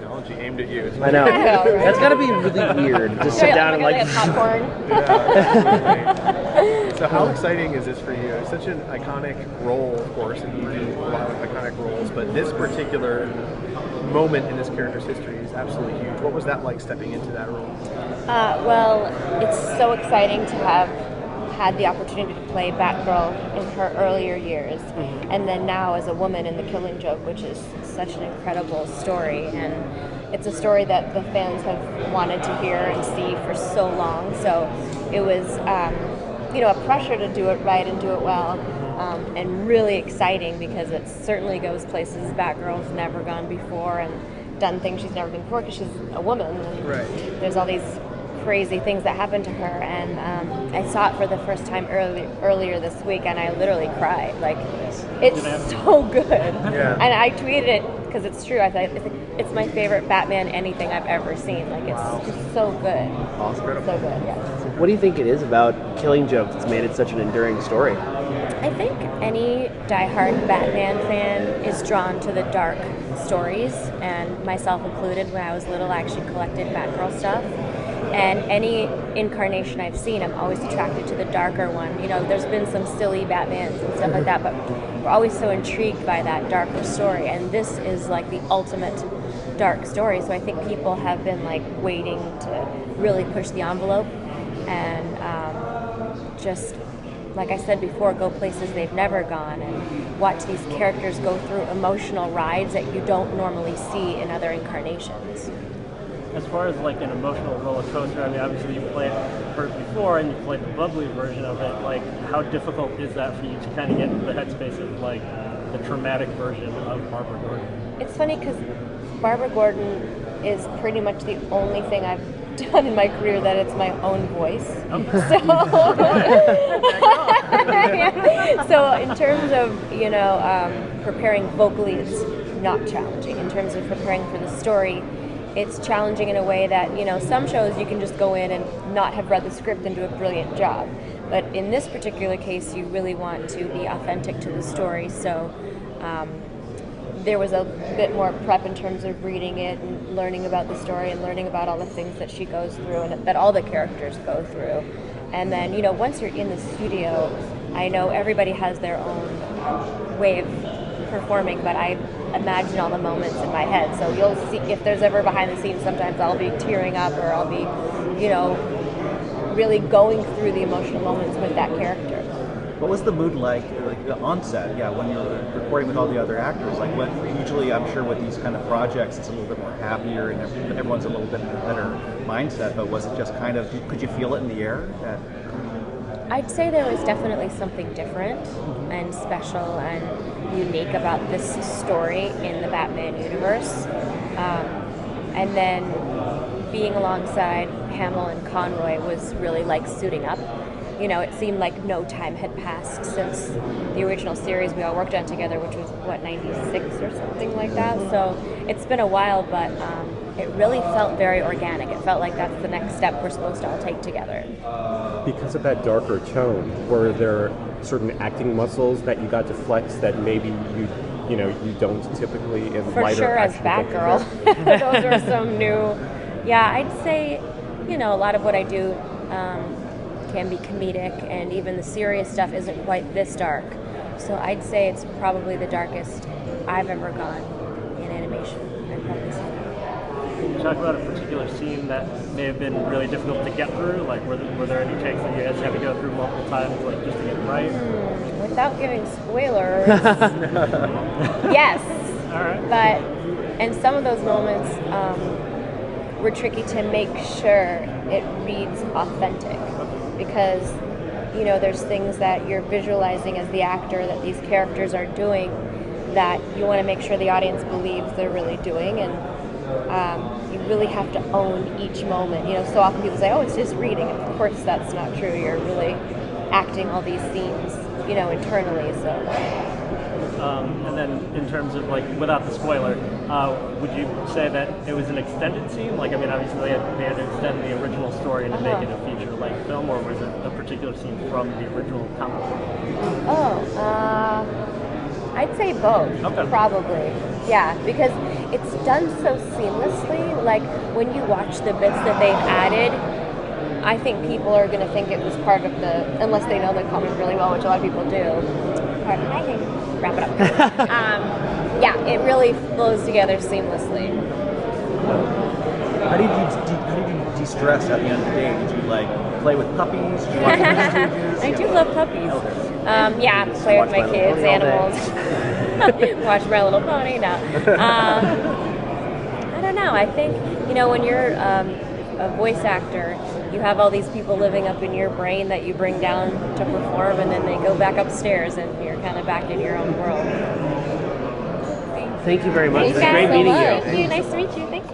technology aimed at you. I know. Yeah, right. That's got to be really weird to sit down and like. popcorn. Yeah, so how exciting is this for you? It's such an iconic role, of course, and you do a lot of iconic roles, but this particular moment in this character's history is absolutely huge. What was that like stepping into that role? Well, it's so exciting to have had the opportunity to play Batgirl in her earlier years, and then now as a woman in The Killing Joke, which is such an incredible story, and it's a story that the fans have wanted to hear and see for so long. So it was, a pressure to do it right and do it well, and really exciting because it certainly goes places Batgirl's never gone before and done things she's never been before because she's a woman. And there's all these crazy things that happened to her, and I saw it for the first time earlier this week, and I literally cried. Like, it's so good. Yeah. And I tweeted it because it's true. I thought it's my favorite Batman anything I've ever seen. Like, it's just so good. Awesome. So good, yeah. What do you think it is about Killing Joke that's made it such an enduring story? I think any diehard Batman fan is drawn to the dark stories, and myself included. When I was little, I actually collected Batgirl stuff. And any incarnation I've seen, I'm always attracted to the darker one. You know, there's been some silly Batmans and stuff like that, but we're always so intrigued by that darker story. And this is like the ultimate dark story. So I think people have been like waiting to really push the envelope and just, like I said before, go places they've never gone and watch these characters go through emotional rides that you don't normally see in other incarnations. As far as like an emotional roller coaster, I mean, obviously you played it before and you played the bubbly version of it. Like, how difficult is that for you to kind of get into the headspace of like the traumatic version of Barbara Gordon? It's funny because Barbara Gordon is pretty much the only thing I've done in my career that it's my own voice. So in terms of preparing vocally, it's not challenging. In terms of preparing for the story, it's challenging in a way that, some shows you can just go in and not have read the script and do a brilliant job. But in this particular case, you really want to be authentic to the story. So there was a bit more prep in terms of reading it and learning about the story and learning about all the things that she goes through and that all the characters go through. And then, once you're in the studio, I know everybody has their own way of performing, but I imagine all the moments in my head. So you'll see if there's ever behind the scenes, sometimes I'll be tearing up or I'll be, really going through the emotional moments with that character. What was the mood like on set? Yeah, when you're recording with all the other actors, like when usually I'm sure with these kind of projects it's a little bit more happier and everyone's a little bit in a better mindset. But was it just kind of, could you feel it in the air? I'd say there was definitely something different and special and unique about this story in the Batman universe. And then being alongside Hamill and Conroy was really like suiting up. It seemed like no time had passed since the original series we all worked on together, which was, 96 or something like that. So it's been a while, but it really felt very organic. It felt like that's the next step we're supposed to all take together. Because of that darker tone, were there certain acting muscles that you got to flex that maybe you don't typically in For lighter sure, as action Batgirl. Those are some new. Yeah, I'd say, a lot of what I do can be comedic, and even the serious stuff isn't quite this dark. So I'd say it's probably the darkest I've ever gone in animation. I'd probably say that. Can you talk about a particular scene that may have been really difficult to get through? Like, were there any takes that you guys had to go through multiple times, like, just to get it right? Without giving spoilers, yes. All right. And some of those moments were tricky to make sure it reads authentic, because there's things that you're visualizing as the actor that these characters are doing that you want to make sure the audience believes they're really doing, and you really have to own each moment. So often people say, oh, it's just reading. Of course that's not true. You're really acting all these scenes internally. So and then in terms of, like, without the spoiler, would you say that it was an extended scene? Like, I mean, obviously they had to extend the original story and make it a feature-length film, or was it a particular scene from the original comic book? I'd I'd say both, Okay. probably. Yeah, because it's done so seamlessly. Like when you watch the bits that they've added, I think people are going to think it was part of the, unless they know the comic really well, which a lot of people do. Pardon my thing. Wrap it up. Yeah, it really flows together seamlessly. How did you de-stress at the end of the day? Did you like play with puppies? Did you watch movies? I do love puppies. Okay. Yeah, play with Watch my My Little kids, Pony all animals. Watch My Little Pony. No. I don't know. I think, when you're a voice actor, you have all these people living up in your brain that you bring down to perform, and then they go back upstairs, and you're kind of back in your own world. Thank you very much. Thanks It was great guys so meeting much. you. Nice to meet you. Thank you.